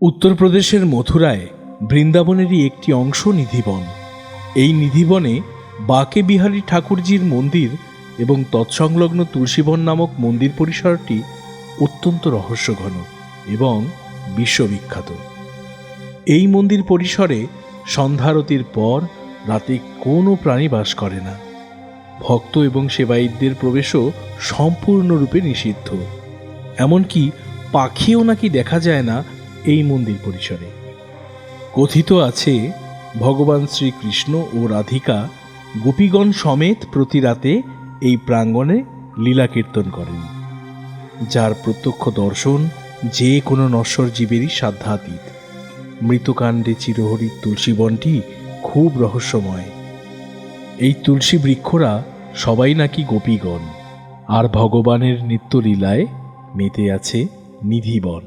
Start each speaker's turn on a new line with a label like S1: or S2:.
S1: উত্তরপ্রদেশের মথুরায় বৃন্দাবনেরই একটি অংশ নিধিবন। এই নিধিবনে বাকে বিহারী ঠাকুরজির মন্দির এবং তৎসংলগ্ন তুলসীবন নামক মন্দির পরিসরটি অত্যন্ত রহস্যঘন এবং বিশ্ববিখ্যাত। এই মন্দির পরিসরে সন্ধ্যারতির পর রাতে কোনো প্রাণী বাস করে না। ভক্ত এবং সেবায়িতদের প্রবেশও সম্পূর্ণরূপে নিষিদ্ধ। এমনকি পাখিও নাকি দেখা যায় না এই মন্দির পরিসরে। কথিত আছে ভগবান শ্রীকৃষ্ণ ও রাধিকা গোপীগণ সমেত প্রতি রাতে এই প্রাঙ্গণে লীলা কীর্তন করেন, যার প্রত্যক্ষ দর্শন যে কোনো নশ্বর জীবেরই সাধ্যাতীত। মৃতকাণ্ডে চিরহরিত তুলসীবনটি খুব রহস্যময়। এই তুলসী বৃক্ষরা সবাই নাকি গোপীগণ, আর ভগবানের নিত্যলীলায় মেতে আছে নিধিবন।